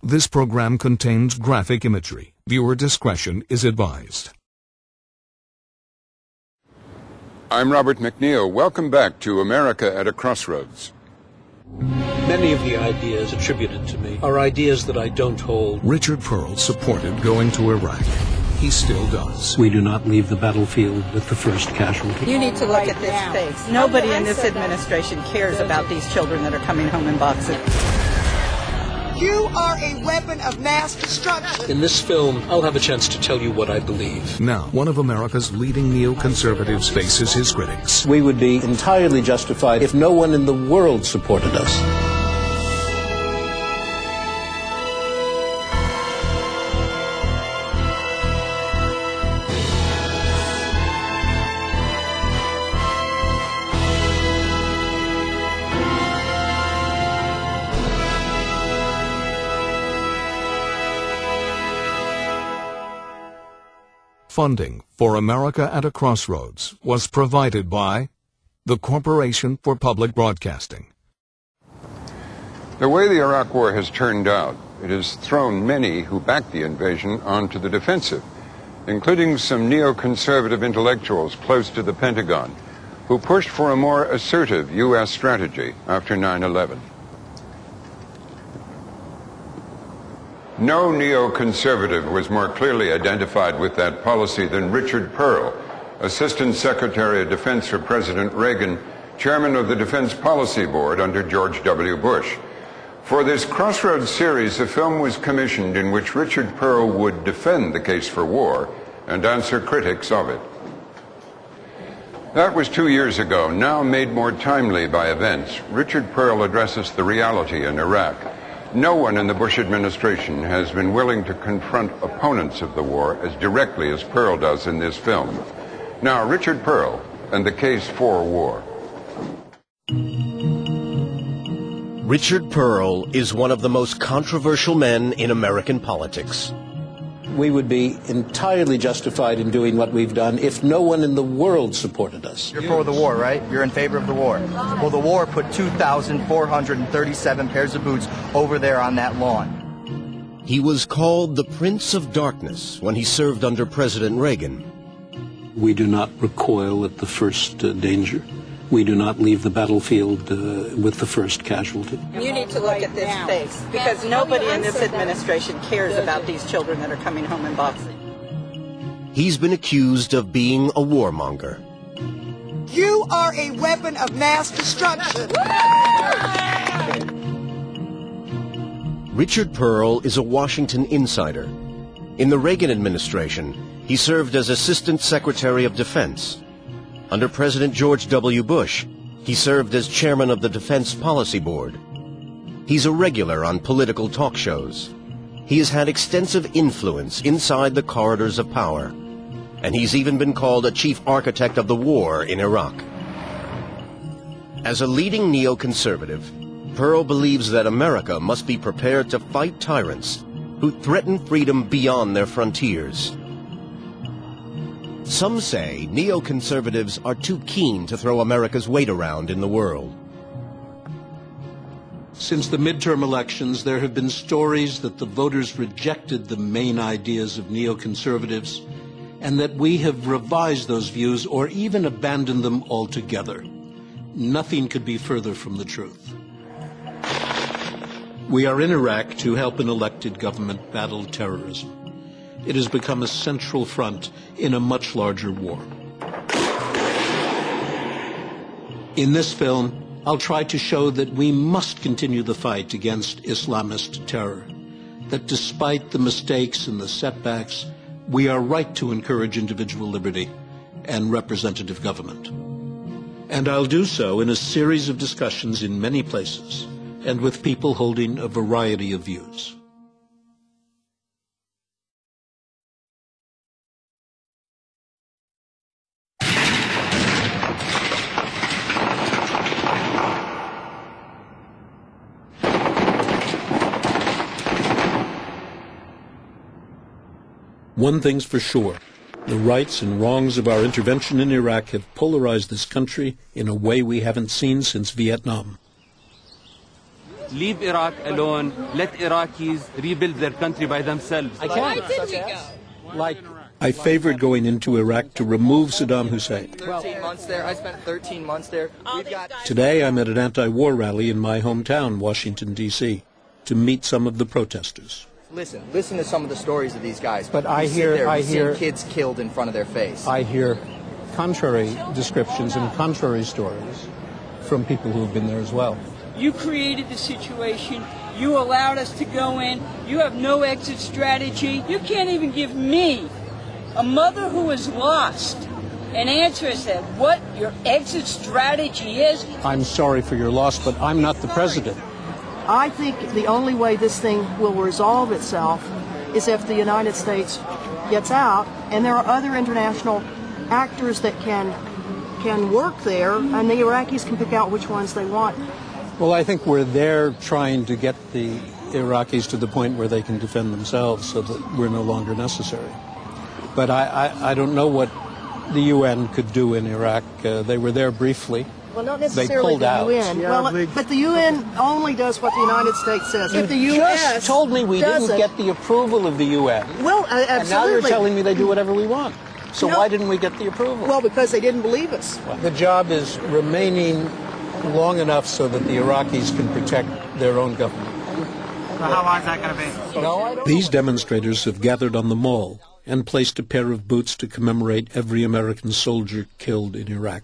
This program contains graphic imagery. Viewer discretion is advised. I'm Robert McNeil. Welcome back to America at a Crossroads. Many of the ideas attributed to me are ideas that I don't hold. Richard Perle supported going to Iraq. He still does. We do not leave the battlefield with the first casualty. You need to look at this face. Nobody in this administration cares about these children that are coming home in boxes. You are a weapon of mass destruction. In this film, I'll have a chance to tell you what I believe. Now, one of America's leading neoconservatives faces his critics. We would be entirely justified if no one in the world supported us. Funding for America at a Crossroads was provided by the Corporation for Public Broadcasting. The way the Iraq War has turned out, it has thrown many who backed the invasion onto the defensive, including some neoconservative intellectuals close to the Pentagon, who pushed for a more assertive U.S. strategy after 9/11. No neoconservative was more clearly identified with that policy than Richard Perle, Assistant Secretary of Defense for President Reagan, Chairman of the Defense Policy Board under George W. Bush. For this Crossroads series, a film was commissioned in which Richard Perle would defend the case for war and answer critics of it. That was 2 years ago. Now made more timely by events, Richard Perle addresses the reality in Iraq. No one in the Bush administration has been willing to confront opponents of the war as directly as Perle does in this film. Now, Richard Perle and the case for war. Richard Perle is one of the most controversial men in American politics. We would be entirely justified in doing what we've done if no one in the world supported us. You're for the war, right? You're in favor of the war. Well, the war put 2,437 pairs of boots over there on that lawn. He was called the Prince of Darkness when he served under President Reagan. We do not recoil at the first danger. We do not leave the battlefield with the first casualty. You need to look at this face, because nobody in this administration cares about these children that are coming home in boxes. He's been accused of being a warmonger. You are a weapon of mass destruction. Richard Perle is a Washington insider. In the Reagan administration, he served as Assistant Secretary of Defense. Under President George W. Bush, he served as chairman of the Defense Policy Board. He's a regular on political talk shows. He has had extensive influence inside the corridors of power, and he's even been called a chief architect of the war in Iraq. As a leading neoconservative, Perle believes that America must be prepared to fight tyrants who threaten freedom beyond their frontiers. Some say neoconservatives are too keen to throw America's weight around in the world. Since the midterm elections, there have been stories that the voters rejected the main ideas of neoconservatives and that we have revised those views or even abandoned them altogether. Nothing could be further from the truth. We are in Iraq to help an elected government battle terrorism. It has become a central front in a much larger war. In this film, I'll try to show that we must continue the fight against Islamist terror, that despite the mistakes and the setbacks, we are right to encourage individual liberty and representative government. And I'll do so in a series of discussions in many places and with people holding a variety of views. One thing's for sure, the rights and wrongs of our intervention in Iraq have polarized this country in a way we haven't seen since Vietnam. leave Iraq alone, let Iraqis rebuild their country by themselves. I can't. Why did we go? Like, I favored going into Iraq to remove Saddam Hussein. 13 months there. I spent 13 months there. Today I'm at an anti-war rally in my hometown, Washington, D.C., to meet some of the protesters. Listen to some of the stories of these guys. But I hear kids killed in front of their face. I hear contrary descriptions and contrary stories from people who have been there as well. You created the situation. You allowed us to go in. You have no exit strategy. You can't even give me, a mother who is lost, an answer as to what your exit strategy is. I'm sorry for your loss, but I'm not the president. I think the only way this thing will resolve itself is if the United States gets out, and there are other international actors that can work there, and the Iraqis can pick out which ones they want. Well, I think we're there trying to get the Iraqis to the point where they can defend themselves so that we're no longer necessary. But I don't know what the UN could do in Iraq. They were there briefly. Well, not necessarily the UN. Yeah, but the UN only does what the United States says. If the US just told me we didn't get the approval of the UN. Well, absolutely. And now you're telling me they do whatever we want. So why didn't we get the approval? Well, because they didn't believe us. The job is remaining long enough so that the Iraqis can protect their own government. So how long is that going to be? These demonstrators have gathered on the Mall and placed a pair of boots to commemorate every American soldier killed in Iraq.